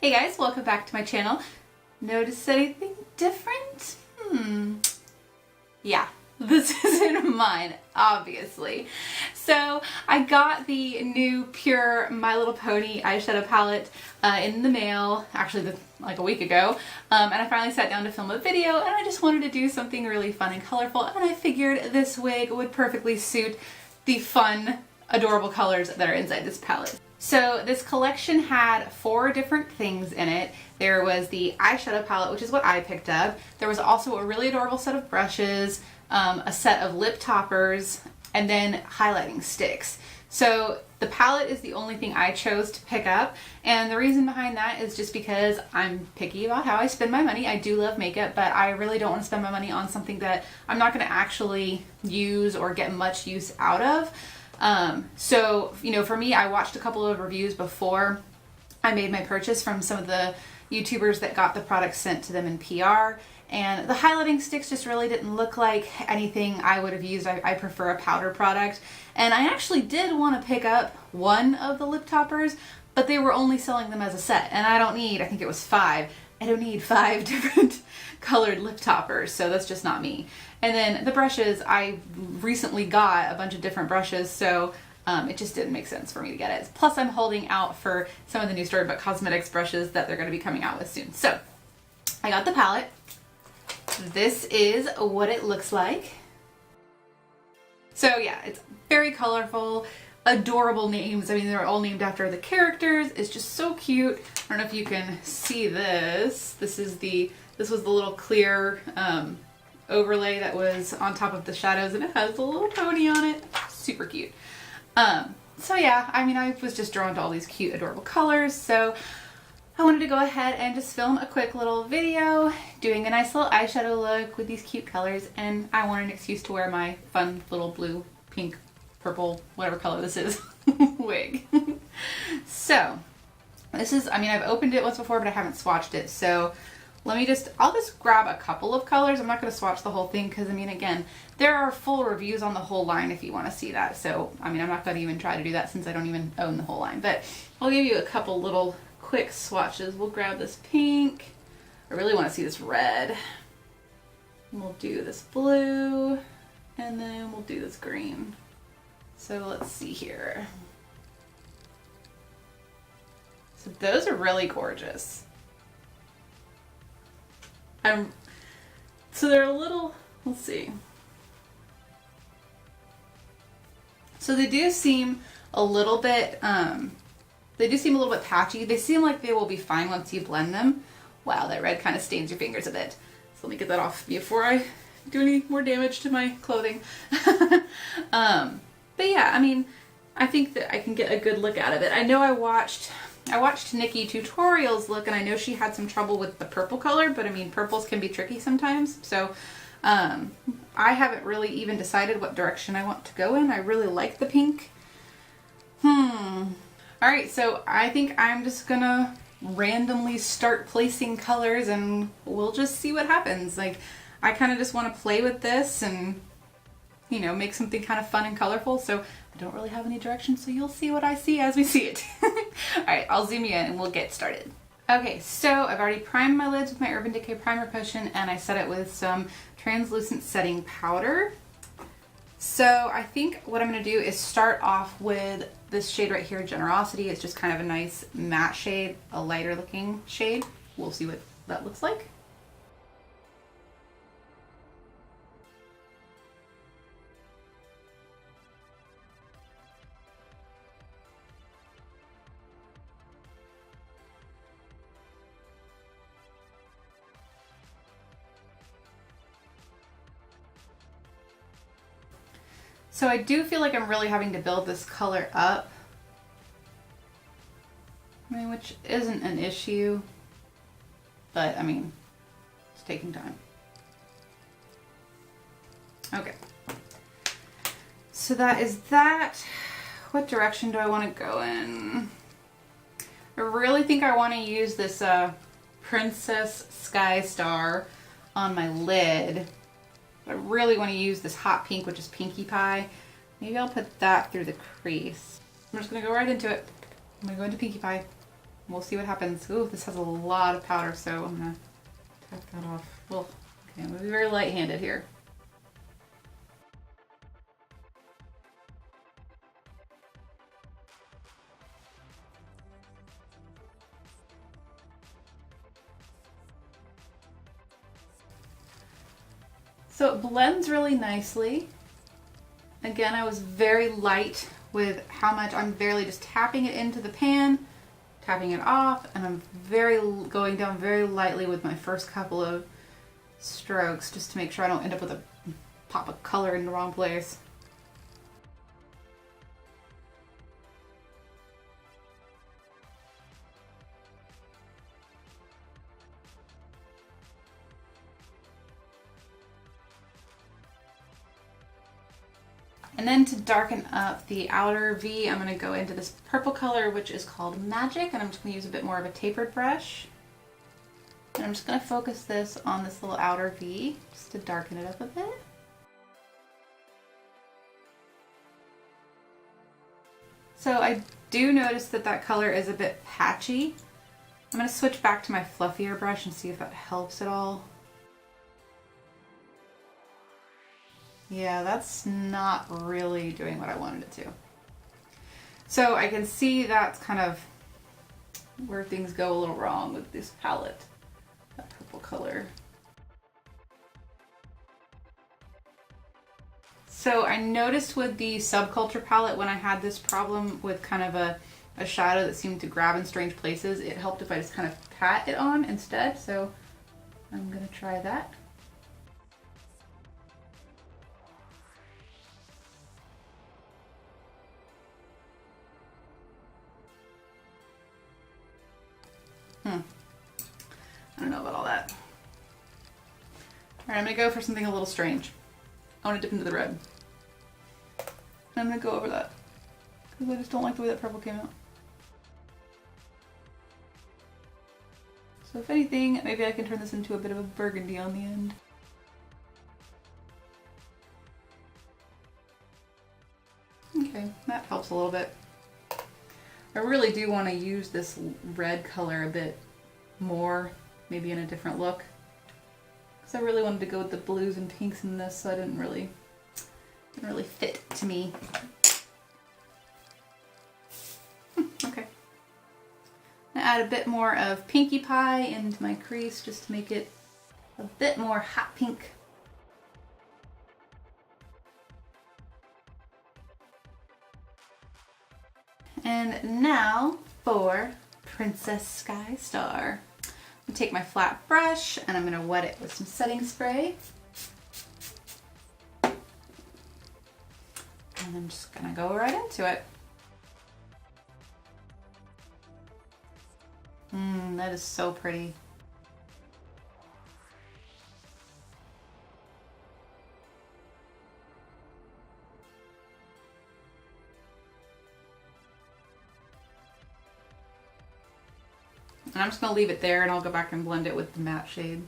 Hey guys, welcome back to my channel. Notice anything different? Yeah, this isn't mine, obviously. So I got the new Pure My Little Pony eyeshadow palette in the mail, actually like a week ago, and I finally sat down to film a video and I just wanted to do something really fun and colorful, and I figured this wig would perfectly suit the fun, adorable colors that are inside this palette. So this collection had 4 different things in it. There was the eyeshadow palette, which is what I picked up. There was also a really adorable set of brushes, a set of lip toppers, and then highlighting sticks. So the palette is the only thing I chose to pick up, and the reason behind that is just because I'm picky about how I spend my money. I do love makeup, but I really don't want to spend my money on something that I'm not going to actually use or get much use out of. So, you know, for me, I watched a couple of reviews before I made my purchase from some of the YouTubers that got the product sent to them in PR, and the highlighting sticks just really didn't look like anything I would have used. I prefer a powder product, and I actually did want to pick up one of the lip toppers, but they were only selling them as a set, and I think it was 5. I don't need 5 different colored lip toppers, so that's just not me. And then the brushes, I recently got a bunch of different brushes, so it just didn't make sense for me to get it. Plus, I'm holding out for some of the new Storybook Cosmetics brushes that they're going to be coming out with soon. So, I got the palette. This is what it looks like. So yeah, it's very colorful, adorable names. I mean, they're all named after the characters. It's just so cute. I don't know if you can see this. This was the little clear overlay that was on top of the shadows, and it has a little pony on it. Super cute. So yeah, I mean, I was just drawn to all these cute, adorable colors, so I wanted to go ahead and just film a quick little video doing a nice little eyeshadow look with these cute colors, and I wanted an excuse to wear my fun little blue, pink, purple, whatever color this is, wig. So, this is, I mean, I've opened it once before, but I haven't swatched it, so I'll just grab a couple of colors. I'm not going to swatch the whole thing because, I mean, again, there are full reviews on the whole line if you want to see that. So, I mean, I'm not going to even try to do that since I don't even own the whole line. But I'll give you a couple little quick swatches. We'll grab this pink. I really want to see this red. We'll do this blue. And then we'll do this green. So let's see here. So those are really gorgeous. So they're a little, let's see. So they do seem a little bit, patchy. They seem like they will be fine once you blend them. Wow, that red kind of stains your fingers a bit. So let me get that off before I do any more damage to my clothing. But yeah, I mean, I think that I can get a good look out of it. I know I watched Nikki Tutorials look, and I know she had some trouble with the purple color, but I mean, purples can be tricky sometimes. So I haven't really even decided what direction I want to go in. I really like the pink. Alright, so I think I'm just gonna randomly start placing colors and we'll just see what happens. Like, I kind of just want to play with this and, you know, make something kind of fun and colorful. So I don't really have any direction, so you'll see what I see as we see it. Alright, I'll zoom you in and we'll get started. Okay, so I've already primed my lids with my Urban Decay Primer Potion, and I set it with some translucent setting powder. So I think what I'm going to do is start off with this shade right here, Generosity. It's just kind of a nice matte shade, a lighter looking shade. We'll see what that looks like. So I do feel like I'm really having to build this color up, I mean, which isn't an issue, but I mean, it's taking time. Okay, so that is that. What direction do I want to go in? I really think I want to use this Princess Sky Star on my lid. I really want to use this hot pink, which is Pinkie Pie. Maybe I'll put that through the crease. I'm just going to go right into it. I'm going to go into Pinkie Pie. We'll see what happens. Ooh, this has a lot of powder, so I'm gonna tap that off. Well, okay, I'm gonna be very light-handed here. So it blends really nicely. Again, I was very light with how much I'm barely just tapping it into the pan, tapping it off, and I'm going down very lightly with my first couple of strokes just to make sure I don't end up with a pop of color in the wrong place. And then to darken up the outer V, I'm going to go into this purple color, which is called Magic, and I'm just going to use a bit more of a tapered brush. And I'm just going to focus this on this little outer V, just to darken it up a bit. So I do notice that that color is a bit patchy. I'm going to switch back to my fluffier brush and see if that helps at all. Yeah, that's not really doing what I wanted it to. So I can see that's kind of where things go a little wrong with this palette, that purple color. So I noticed with the Subculture palette when I had this problem with kind of a shadow that seemed to grab in strange places, it helped if I just kind of pat it on instead. So I'm gonna try that. I don't know about all that. Alright, I'm gonna go for something a little strange. I wanna dip into the red. And I'm gonna go over that. Because I just don't like the way that purple came out. So if anything, maybe I can turn this into a bit of a burgundy on the end. Okay, that helps a little bit. I really do want to use this red color a bit more, maybe in a different look. Because I really wanted to go with the blues and pinks in this, so it didn't really fit to me. Okay. I add a bit more of Pinkie Pie into my crease just to make it a bit more hot pink. And now for Princess Sky Star. I'm gonna take my flat brush and I'm gonna wet it with some setting spray. And I'm just gonna go right into it. That is so pretty. And I'm just going to leave it there and I'll go back and blend it with the matte shade.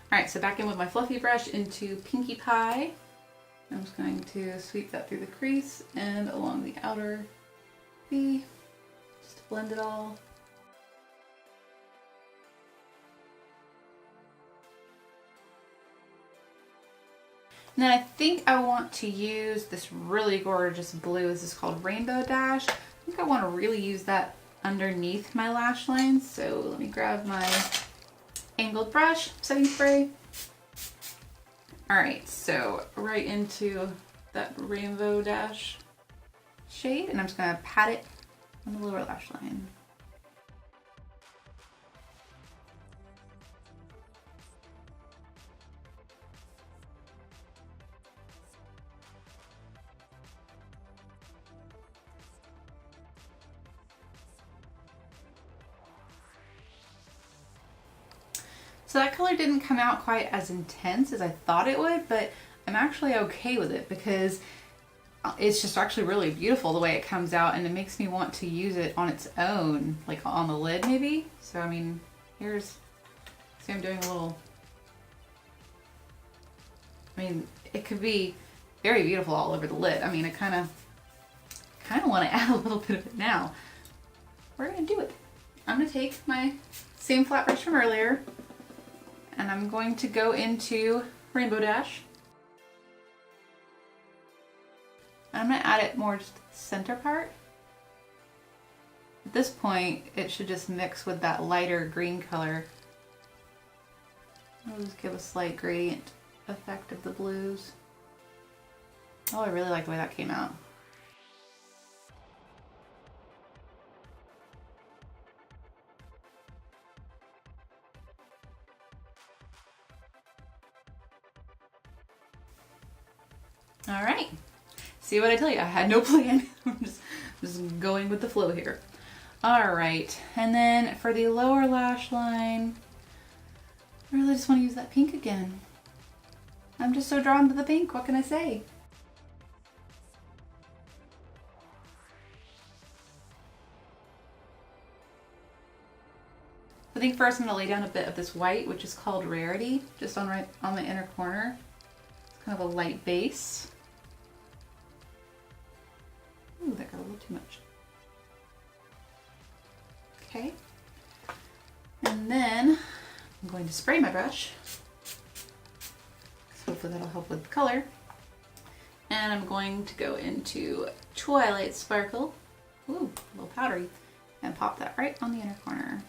Alright, so back in with my fluffy brush into Pinkie Pie. I'm just going to sweep that through the crease and along the outer V, just to blend it all. And then I think I want to use this really gorgeous blue. This is called Rainbow Dash. I think I want to really use that underneath my lash line. So let me grab my angled brush, setting spray. All right, so right into that Rainbow Dash shade, and I'm just gonna pat it on the lower lash line. So that color didn't come out quite as intense as I thought it would, but I'm actually okay with it because it's just actually really beautiful the way it comes out, and it makes me want to use it on its own, like on the lid maybe. So I mean, see I'm doing a little, I mean, it could be very beautiful all over the lid. I mean, I kind of want to add a little bit of it now. We're gonna do it. I'm gonna take my same flat brush from earlier, and I'm going to go into Rainbow Dash. And I'm gonna add it more just to the center part. At this point, it should just mix with that lighter green color. I'll just give a slight gradient effect of the blues. Oh, I really like the way that came out. All right. See what I tell you? I had no plan. I'm just going with the flow here. All right. And then for the lower lash line, I really just want to use that pink again. I'm just so drawn to the pink. What can I say? I think first I'm going to lay down a bit of this white, which is called Rarity, just on the inner corner. It's kind of a light base. Ooh, that got a little too much. Okay. And then I'm going to spray my brush. So hopefully that'll help with the color. And I'm going to go into Twilight Sparkle. Ooh, a little powdery. And pop that right on the inner corner.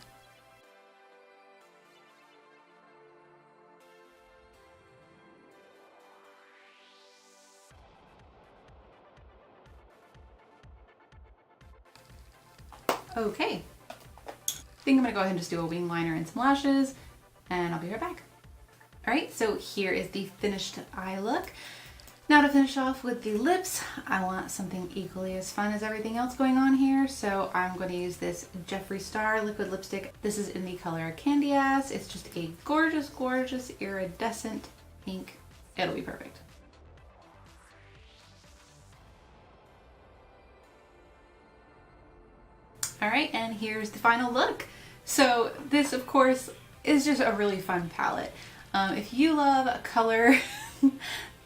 Okay, I think I'm gonna go ahead and just do a wing liner and some lashes, and I'll be right back. All right, so here is the finished eye look. Now to finish off with the lips, I want something equally as fun as everything else going on here, so I'm going to use this Jeffree Star liquid lipstick. This is in the color Candy Ass. It's just a gorgeous, gorgeous iridescent pink. It'll be perfect. All right, and here's the final look. So this, of course, is just a really fun palette. If you love color,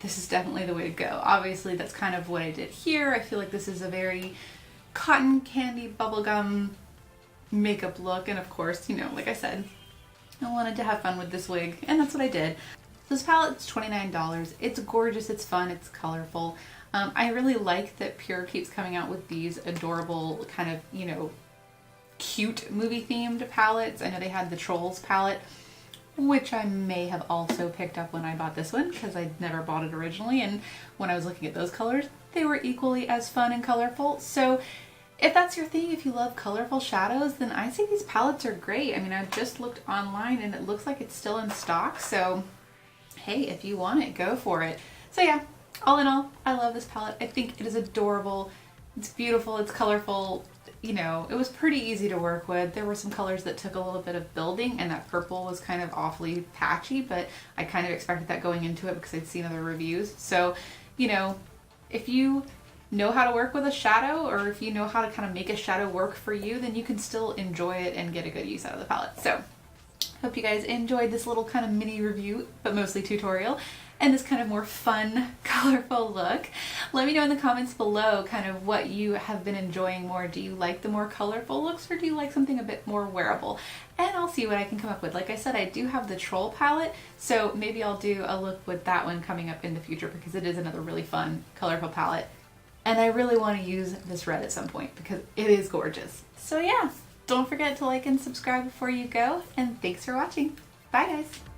this is definitely the way to go. Obviously, that's kind of what I did here. I feel like this is a very cotton candy bubblegum makeup look. And of course, you know, like I said, I wanted to have fun with this wig, and that's what I did. This palette's $29. It's gorgeous, it's fun, it's colorful. I really like that Pure keeps coming out with these adorable kind of, you know, cute movie themed palettes. I know they had the Trolls palette, which I may have also picked up when I bought this one because I never bought it originally, and when I was looking at those colors, they were equally as fun and colorful. So if that's your thing, if you love colorful shadows, then I say these palettes are great. I mean, I just looked online and it looks like it's still in stock, so hey, if you want it, go for it. So yeah, all in all, I love this palette. I think it is adorable. It's beautiful, it's colorful. You know, it was pretty easy to work with. There were some colors that took a little bit of building, and that purple was kind of awfully patchy, but I kind of expected that going into it because I'd seen other reviews. So, you know, if you know how to work with a shadow, or if you know how to kind of make a shadow work for you, then you can still enjoy it and get a good use out of the palette. So, hope you guys enjoyed this little kind of mini review, but mostly tutorial, and this kind of more fun, colorful look. Let me know in the comments below kind of what you have been enjoying more. Do you like the more colorful looks, or do you like something a bit more wearable? And I'll see what I can come up with. Like I said, I do have the Troll palette, so maybe I'll do a look with that one coming up in the future because it is another really fun, colorful palette. And I really want to use this red at some point because it is gorgeous. So yeah, don't forget to like and subscribe before you go, and thanks for watching. Bye guys.